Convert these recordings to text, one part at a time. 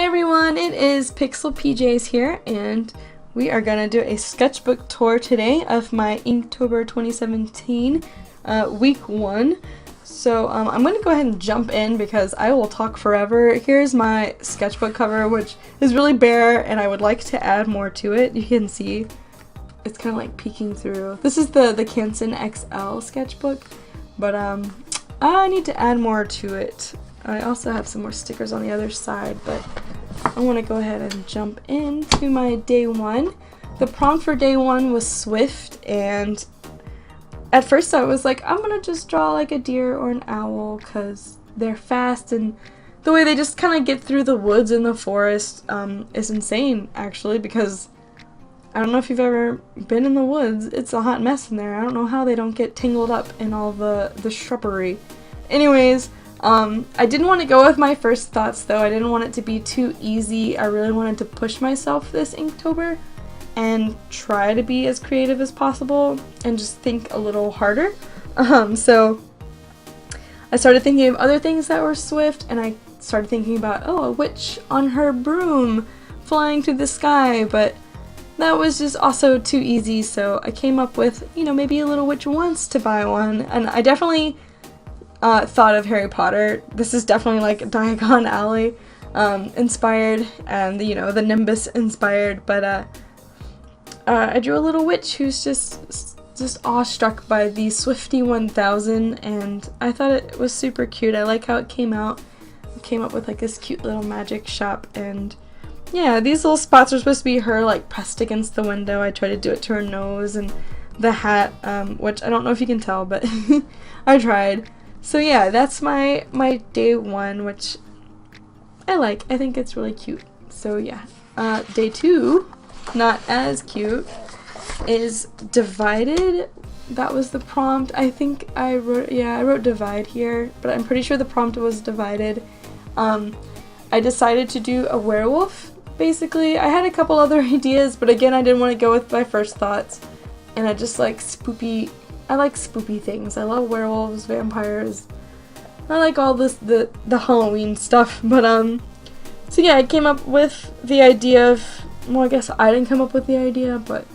Hi everyone, it is Pixel PJs here, and we are gonna do a sketchbook tour today of my Inktober 2017 week 1. So I'm gonna go ahead and jump in because I will talk forever. Here's my sketchbook cover, which is really bare, and I would like to add more to it. You can see it's kind of like peeking through. This is the Canson XL sketchbook, but I need to add more to it. I also have some more stickers on the other side, but I want to go ahead and jump into my day 1. The prompt for day 1 was Swift, and at first I was like, I'm gonna just draw like a deer or an owl because they're fast, and the way they just kind of get through the woods and the forest is insane, actually, because I don't know if you've ever been in the woods. It's a hot mess in there. I don't know how they don't get tangled up in all the shrubbery. Anyways, I didn't want to go with my first thoughts though. I didn't want it to be too easy. I really wanted to push myself this Inktober and try to be as creative as possible and just think a little harder. So I started thinking of other things that were swift, and I started thinking about, oh, a witch on her broom flying through the sky, but that was just also too easy, so I came up with, you know, maybe a little witch wants to buy one, and I definitely thought of Harry Potter. This is definitely like Diagon Alley inspired, and you know, the Nimbus inspired, but I drew a little witch who's just awestruck by the Swifty 1000, and I thought it was super cute. I like how it came out. It came up with like this cute little magic shop, and yeah, these little spots are supposed to be her like pressed against the window. I tried to do it to her nose, and the hat, which I don't know if you can tell, but I tried. So yeah, that's my day 1, which I like. I think it's really cute. So yeah. Day 2, not as cute, is divided. That was the prompt. I think I wrote divide here, but I'm pretty sure the prompt was divided. I decided to do a werewolf, basically. I had a couple other ideas, but again, I didn't want to go with my first thoughts, and I just like spoopy. I like spoopy things. I love werewolves, vampires. I like all this the Halloween stuff. But so yeah, I came up with the idea of, well, I guess I didn't come up with the idea, but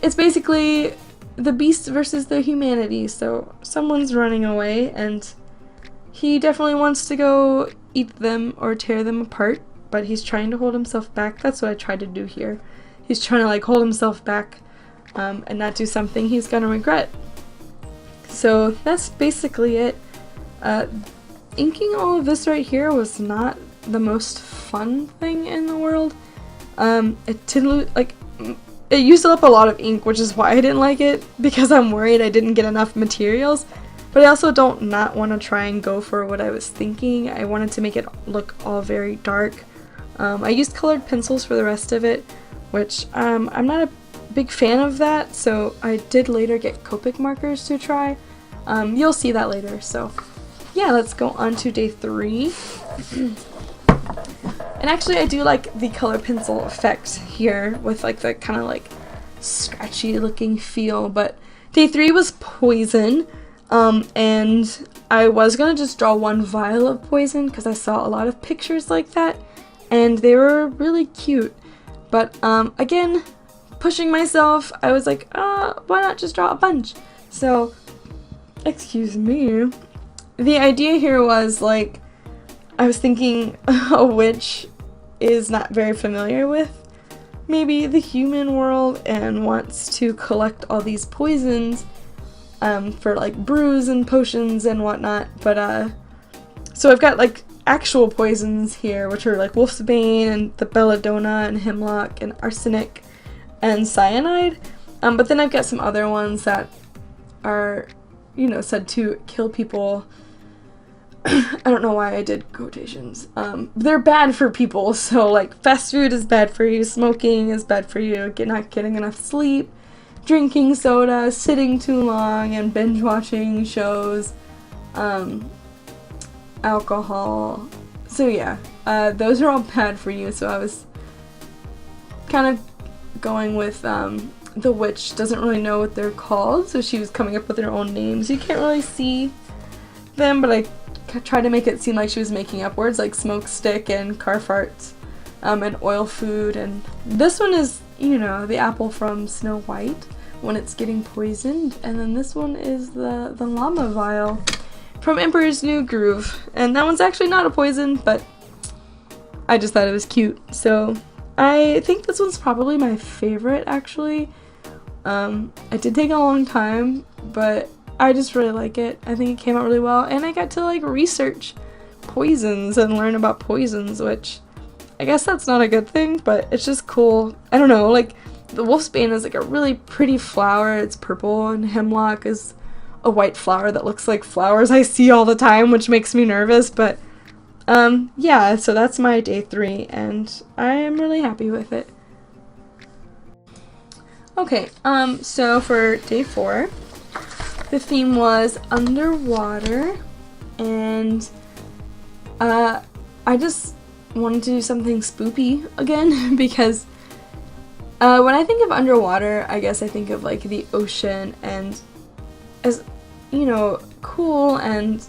it's basically the beast versus the humanity. So someone's running away, and he definitely wants to go eat them or tear them apart, but he's trying to hold himself back. That's what I tried to do here. He's trying to like hold himself back and not do something he's gonna regret. So that's basically it. Inking all of this right here was not the most fun thing in the world. It didn't like it used up a lot of ink, which is why I didn't like it, because I'm worried I didn't get enough materials. But I also don't not want to try and go for what I was thinking. I wanted to make it look all very dark. I used colored pencils for the rest of it, which I'm not a big fan of that, so I did later get Copic markers to try. You'll see that later. So yeah, let's go on to day 3. And actually I do like the color pencil effect here with like the kind of like scratchy looking feel, but day 3 was poison, and I was gonna just draw one vial of poison because I saw a lot of pictures like that and they were really cute, but again, pushing myself, I was like, why not just draw a bunch? So, excuse me. The idea here was like, I was thinking a witch is not very familiar with maybe the human world and wants to collect all these poisons for like brews and potions and whatnot, but so I've got like actual poisons here, which are like wolfsbane and the belladonna and hemlock and arsenic and cyanide, but then I've got some other ones that are, you know, said to kill people. I don't know why I did quotations. They're bad for people, so like fast food is bad for you, smoking is bad for you, not getting enough sleep, drinking soda, sitting too long, and binge watching shows, alcohol. So yeah, those are all bad for you, so I was kind of going with the witch doesn't really know what they're called, so she was coming up with her own names. You can't really see them, but I tried to make it seem like she was making up words like smoke stick and car farts. and oil food, and this one is, you know, the apple from Snow White when it's getting poisoned, and then this one is the llama vial from Emperor's New Groove, and that one's actually not a poison, but I just thought it was cute. So I think this one's probably my favorite, actually. It did take a long time, but I just really like it. I think it came out really well, and I got to like research poisons and learn about poisons, which I guess that's not a good thing, but it's just cool. I don't know, like the wolfsbane is like a really pretty flower. It's purple, and hemlock is a white flower that looks like flowers I see all the time, which makes me nervous, but yeah, so that's my day 3, and I am really happy with it. Okay, so for day 4, the theme was underwater, and I just wanted to do something spoopy again because when I think of underwater, I guess I think of like the ocean, and as you know, cool and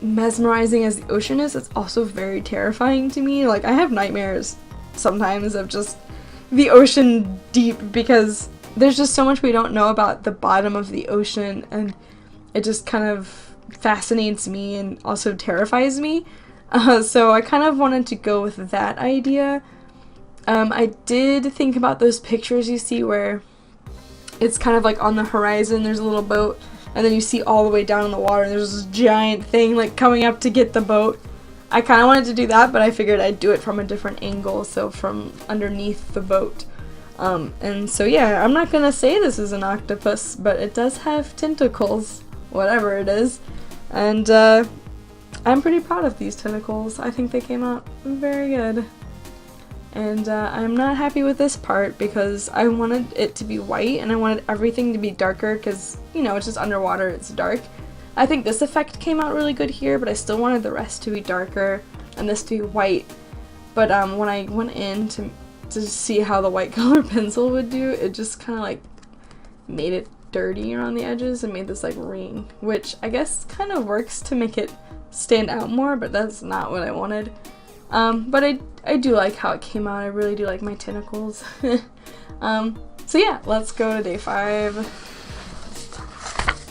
mesmerizing as the ocean is, it's also very terrifying to me. Like I have nightmares sometimes of just the ocean deep because there's just so much we don't know about the bottom of the ocean, and it just kind of fascinates me and also terrifies me. So I kind of wanted to go with that idea. I did think about those pictures you see where it's kind of like on the horizon, there's a little boat, and then you see all the way down in the water, and there's this giant thing like coming up to get the boat. I kind of wanted to do that, but I figured I'd do it from a different angle, so from underneath the boat. And so yeah, I'm not gonna say this is an octopus, but it does have tentacles, whatever it is, and I'm pretty proud of these tentacles. I think they came out very good. And I'm not happy with this part because I wanted it to be white and I wanted everything to be darker because, you know, it's just underwater, it's dark. I think this effect came out really good here, but I still wanted the rest to be darker and this to be white. But when I went in to see how the white color pencil would do, it just kind of like made it dirty around the edges and made this like ring, which I guess kind of works to make it stand out more, but that's not what I wanted. But I do like how it came out. I really do like my tentacles. So yeah, let's go to day 5.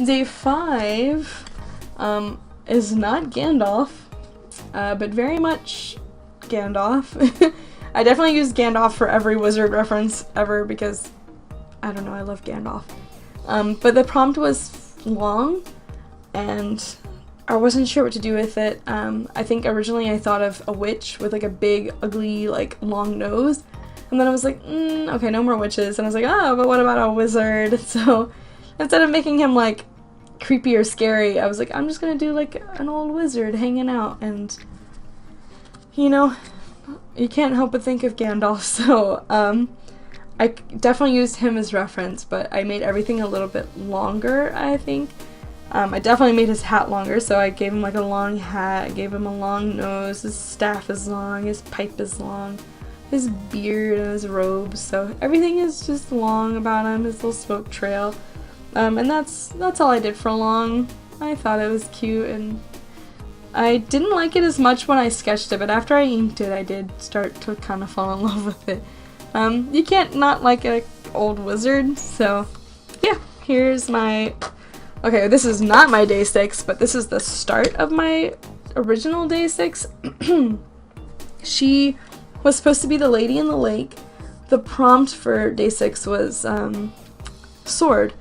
Day 5 is not Gandalf, but very much Gandalf. I definitely use Gandalf for every wizard reference ever because, I don't know, I love Gandalf. But the prompt was long, and I wasn't sure what to do with it. I think originally I thought of a witch with like a big, ugly, like long nose. And then I was like, okay, no more witches. And I was like, oh, but what about a wizard? So instead of making him like creepy or scary, I was like, I'm just gonna do like an old wizard hanging out. And, you know, you can't help but think of Gandalf. So I definitely used him as reference, but I made everything a little bit longer, I think. I definitely made his hat longer, so I gave him like a long hat, I gave him a long nose, his staff is long, his pipe is long, his beard and his robes, so everything is just long about him, his little smoke trail. And that's all I did for long. I thought it was cute, and I didn't like it as much when I sketched it, but after I inked it, I did start to kind of fall in love with it. You can't not like an old wizard, so yeah, here's my... Okay, this is not my day 6, but this is the start of my original day 6. She was supposed to be the lady in the lake. The prompt for day 6 was sword.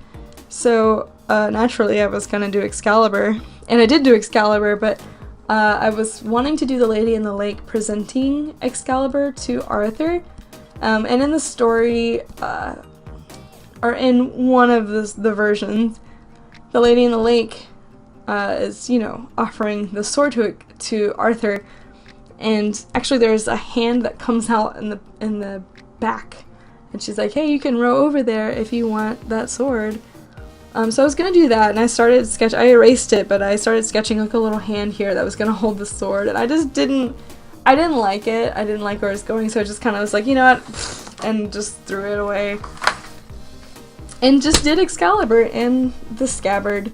So naturally I was gonna do Excalibur, and I did do Excalibur, but I was wanting to do the lady in the lake presenting Excalibur to Arthur. And in the story, or in one of the versions, the lady in the lake is, you know, offering the sword to Arthur, and actually there's a hand that comes out in the back, and she's like, hey, you can row over there if you want that sword. So I was gonna do that, and I erased it, but I started sketching like a little hand here that was gonna hold the sword, and I didn't like it. I didn't like where it was going, so I just kind of was like, you know what, and just threw it away. And just did Excalibur in the scabbard,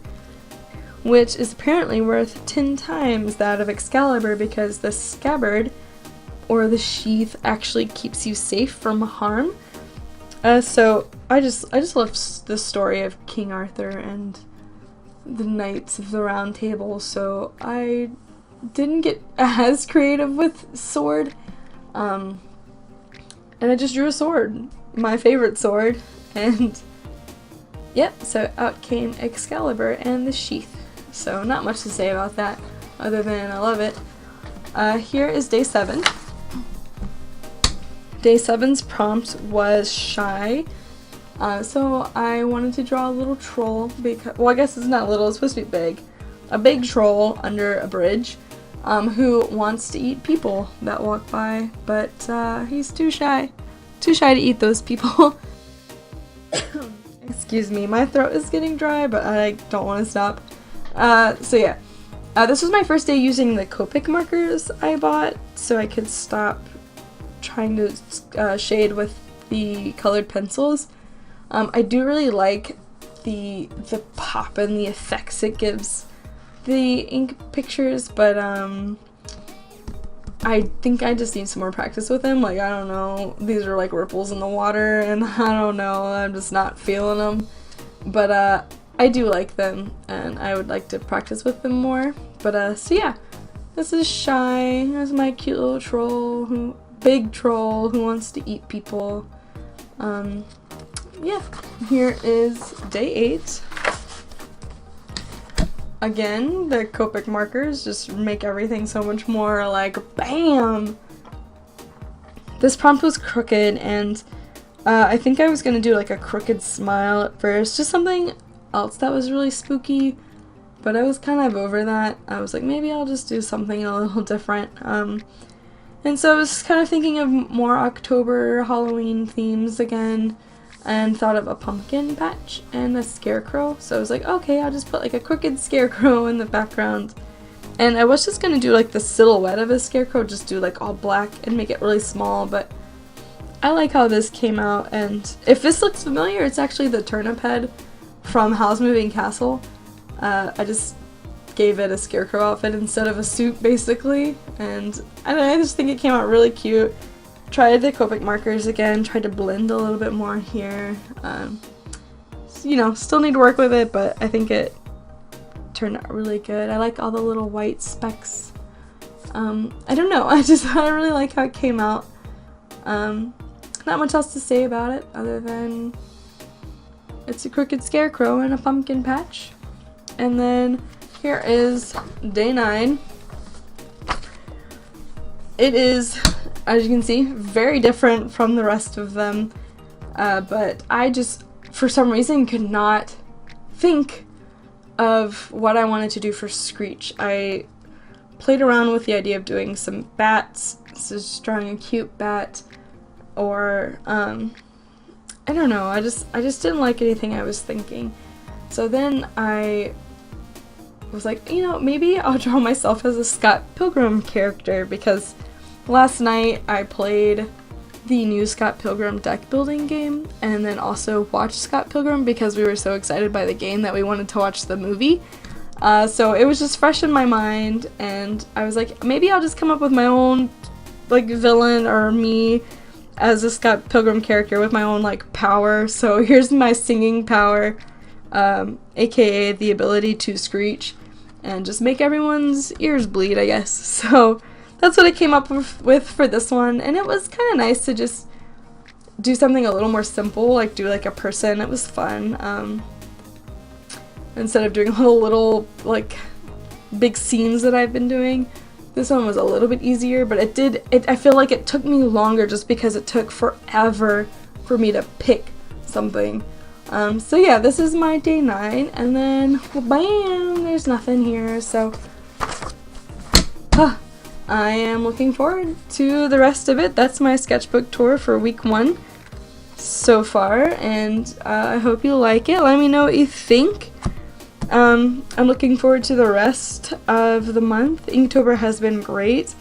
which is apparently worth 10 times that of Excalibur because the scabbard or the sheath actually keeps you safe from harm. So I just love the story of King Arthur and the Knights of the Round Table, so I didn't get as creative with sword, and I just drew a sword, my favorite sword, and yep, so out came Excalibur and the sheath. So not much to say about that, other than I love it. Here is day 7. Day 7's prompt was shy. So I wanted to draw a little troll because, well, I guess it's not little, it's supposed to be big. A big troll under a bridge, who wants to eat people that walk by, but he's too shy to eat those people. Excuse me, my throat is getting dry, but I don't want to stop. So yeah, this was my first day using the Copic markers I bought, so I could stop trying to shade with the colored pencils. I do really like the pop and the effects it gives the ink pictures, but I think I just need some more practice with them. Like, I don't know, these are like ripples in the water, and I don't know, I'm just not feeling them. But I do like them, and I would like to practice with them more. But so yeah, this is Shy. There's my cute little troll, big troll who wants to eat people. Yeah, here is day 8. Again, the Copic markers just make everything so much more like BAM! This prompt was crooked, and I think I was gonna do like a crooked smile at first, just something else that was really spooky, but I was kind of over that. I was like, maybe I'll just do something a little different. And so I was kind of thinking of more October Halloween themes again, and thought of a pumpkin patch and a scarecrow. So I was like, okay, I'll just put like a crooked scarecrow in the background. And I was just gonna do like the silhouette of a scarecrow, just do like all black and make it really small, but I like how this came out. And if this looks familiar, it's actually the turnip head from Howl's Moving Castle. I just gave it a scarecrow outfit instead of a suit, basically, and I don't know, I just think it came out really cute. Tried the Copic markers again, tried to blend a little bit more here. You know, still need to work with it, but I think it turned out really good. I like all the little white specks. I don't know, I really like how it came out. Not much else to say about it other than it's a crooked scarecrow and a pumpkin patch. And then here is day 9. It is, as you can see, very different from the rest of them, but I just, for some reason, could not think of what I wanted to do for Screech. I played around with the idea of doing some bats, so just drawing a cute bat, or, I don't know, I just didn't like anything I was thinking. So then I was like, you know, maybe I'll draw myself as a Scott Pilgrim character, because last night I played the new Scott Pilgrim deck building game, and then also watched Scott Pilgrim because we were so excited by the game that we wanted to watch the movie. So it was just fresh in my mind, and I was like, maybe I'll just come up with my own like villain or me as a Scott Pilgrim character with my own like power. So here's my singing power, aka the ability to screech and just make everyone's ears bleed, I guess. So that's what I came up with for this one, and it was kind of nice to just do something a little more simple, like do like a person. It was fun, instead of doing all the little like big scenes that I've been doing. This one was a little bit easier, but I feel like it took me longer just because it took forever for me to pick something. So yeah, this is my day 9, and then bam, there's nothing here, so I am looking forward to the rest of it. That's my sketchbook tour for week 1 so far, and I hope you like it. Let me know what you think. I'm looking forward to the rest of the month. Inktober has been great.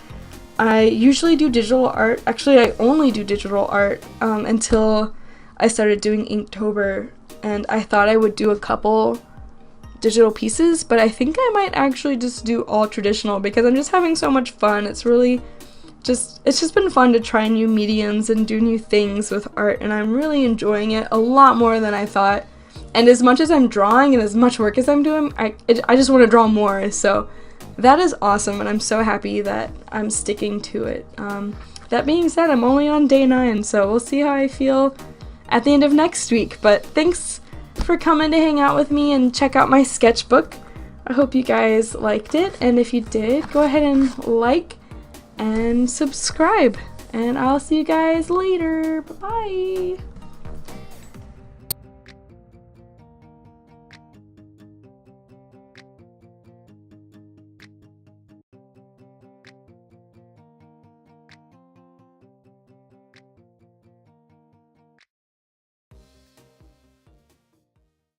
I usually do digital art. Actually, I only do digital art until I started doing Inktober, and I thought I would do a couple digital pieces, but I think I might actually just do all traditional because I'm just having so much fun. It's really it's just been fun to try new mediums and do new things with art, and I'm really enjoying it a lot more than I thought. And as much as I'm drawing and as much work as I'm doing, I just want to draw more, so that is awesome, and I'm so happy that I'm sticking to it. That being said, I'm only on day 9, so we'll see how I feel at the end of next week. But thanks for coming to hang out with me and check out my sketchbook. I hope you guys liked it, and if you did, go ahead and like and subscribe, and I'll see you guys later. Bye-bye!